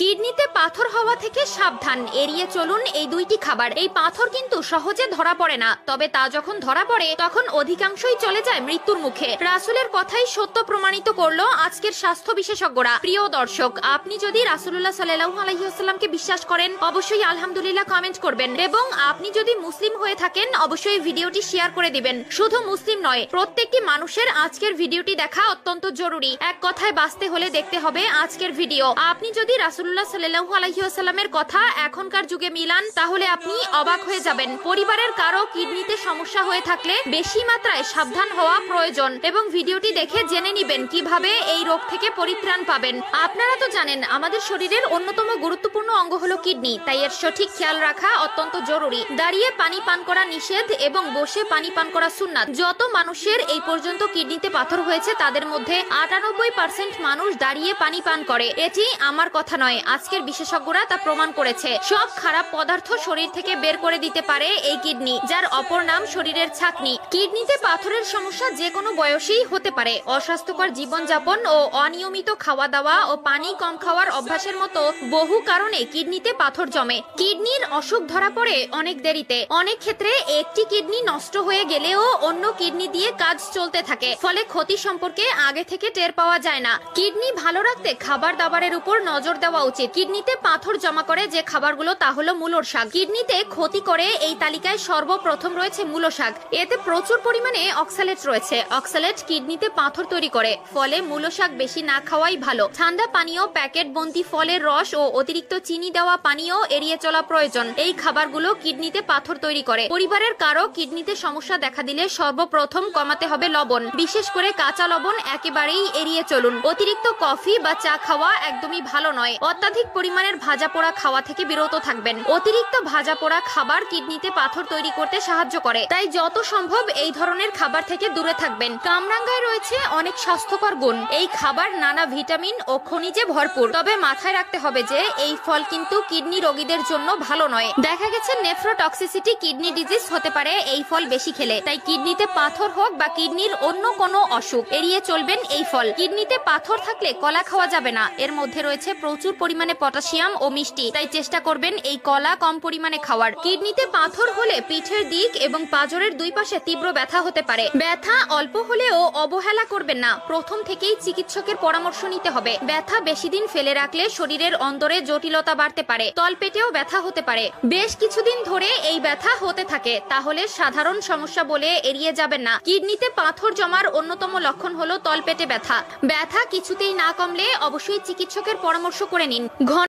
কিডনিতে পাথর হওয়া থেকে সাবধান, এড়িয়ে চলুন এই দুইটি খাবার। এই পাথর কিন্তু সহজে ধরা পড়ে না, তবে তা যখন ধরা পড়ে তখন অধিকাংশই চলে যায় মৃত্যুর মুখে। রাসূলের কথাই সত্য প্রমাণিত করলো আজকের স্বাস্থ্য বিশেষজ্ঞরা। প্রিয় দর্শক, আপনি যদি রাসূলুল্লাহ সাল্লাল্লাহু আলাইহি ওয়াসাল্লামকে বিশ্বাস করেন অবশ্যই আলহামদুলিল্লাহ কমেন্ট করবেন, এবং আপনি যদি মুসলিম হয়ে থাকেন অবশ্যই ভিডিওটি শেয়ার করে দিবেন। শুধু মুসলিম নয়, প্রত্যেকটি মানুষের আজকের ভিডিওটি দেখা অত্যন্ত জরুরি। এক কথায় বাঁচতে হলে দেখতে হবে আজকের ভিডিও। আপনি যদি রাসূলুল্লাহ সাল্লাল্লাহু আলাইহি ওয়াসাল্লামের কথা এখনকার যুগে মিলান তাহলে আপনি অবাক হয়ে যাবেন। পরিবারের কারো কিডনিতে সমস্যা হয়ে থাকলে বেশি মাত্রায় সাবধান হওয়া প্রয়োজন, এবং ভিডিওটি দেখে জেনে নেবেন কিভাবে এই রোগ থেকে পরিত্রাণ পাবেন। আপনারা তো জানেন আমাদের শরীরের অন্যতম গুরুত্বপূর্ণ অঙ্গ হলো কিডনি, তাই এর সঠিক খেয়াল রাখা অত্যন্ত জরুরি। দাঁড়িয়ে পানি পান করা নিষেধ এবং বসে পানি পান করা সুন্নাত। যত মানুষের এই পর্যন্ত কিডনিতে পাথর হয়েছে তাদের মধ্যে 98% মানুষ দাঁড়িয়ে পানি পান করে। এটি আমার কথা নয়, আজকের বিশেষজ্ঞরা তা প্রমাণ করেছে। সব খারাপ পদার্থ শরীর থেকে বের করে দিতে পারে এই কিডনি, যার অপর নাম শরীরের ছাকনি। কিডনিতে পাথরের সমস্যা যে কোনো বয়সেই হতে পারে। অস্বাস্থ্যকর জীবনযাপন ও অনিয়মিত খাওয়া দাওয়া ও পানি কম খাওয়ার অভ্যাসের মতো বহু কারণে কিডনিতে পাথর জমে। কিডনির অসুখ ধরা পড়ে অনেক দেরিতে। অনেক ক্ষেত্রে একটি কিডনি নষ্ট হয়ে গেলেও অন্য কিডনি দিয়ে কাজ চলতে থাকে, ফলে ক্ষতি সম্পর্কে আগে থেকে টের পাওয়া যায় না। কিডনি ভালো রাখতে খাবার দাবারের উপর নজর দেওয়া উচিত। কিডনিতে পাথর জমা করে যে খাবারগুলো তা হলো মূলোর শাক। কিডনিতে ক্ষতি করে এই তালিকায় সর্বপ্রথম রয়েছে মূলো শাক। এতে প্রচুর পরিমাণে অক্সালেট রয়েছে। অক্সালেট কিডনিতে পাথর তৈরি করে, ফলে মূলো শাক বেশি না খাওয়াই ভালো। ঠান্ডা পানীয়, প্যাকেট বন্দি ফলের রস ও অতিরিক্ত চিনি দেওয়া পানীয় এড়িয়ে চলা প্রয়োজন। এই খাবারগুলো কিডনিতে পাথর তৈরি করে। পরিবারের কারো কিডনিতে সমস্যা দেখা দিলে সর্বপ্রথম কমাতে হবে লবণ, বিশেষ করে কাঁচা লবণ একেবারেই এড়িয়ে চলুন। অতিরিক্ত কফি বা চা খাওয়া একদমই ভালো নয়। অত্যাধিক পরিমাণের ভাজা পোড়া খাওয়া থেকে বিরত থাকবেন। অতিরিক্ত ভাজা পোড়া খাবার কিডনিতে পাথর তৈরি করতে সাহায্য করে, তাই যত সম্ভব এই ধরনের খাবার থেকে দূরে থাকবেন। কামরাঙ্গায় রয়েছে অনেক স্বাস্থ্যকর গুণ। এই খাবার নানা ভিটামিন ও খনিজে ভরপুর, তবে মাথায় রাখতে হবে যে এই ফল কিন্তু কিডনি রোগীদের জন্য ভালো নয়। দেখা গেছে নেফ্রোটক্সিসিটি কিডনি ডিজিজ হতে পারে এই ফল বেশি খেলে, তাই কিডনিতে পাথর হোক বা কিডনির অন্য কোনো অসুখ এড়িয়ে চলবেন এই ফল। কিডনিতে পাথর থাকলে কলা খাওয়া যাবে না, এর মধ্যে রয়েছে প্রচুর পরিমাণে পটাশিয়াম ও মিষ্টি, তাই চেষ্টা করবেন এই কলা কম পরিমাণে খাওয়ার। কিডনিতে পাথর হলে পিঠের দিক এবং পাঁজরের দুই পাশে তীব্র ব্যথা হতে পারে। ব্যথা অল্প হলেও অবহেলা করবেন না, প্রথম থেকেই চিকিৎসকের পরামর্শ নিতে হবে। ব্যথা বেশি দিন ফেলে রাখলে শরীরের অন্দরে জটিলতা বাড়তে পারে, তলপেটেও ব্যথা হতে পারে। বেশ কিছুদিন ধরে এই ব্যথা হতে থাকে তাহলে সাধারণ সমস্যা বলে এড়িয়ে যাবেন না। কিডনিতে পাথর জমার অন্যতম লক্ষণ হলো তলপেটে ব্যথা। ব্যথা কিছুতেই না কমলে অবশ্যই চিকিৎসকের পরামর্শ করে নিন।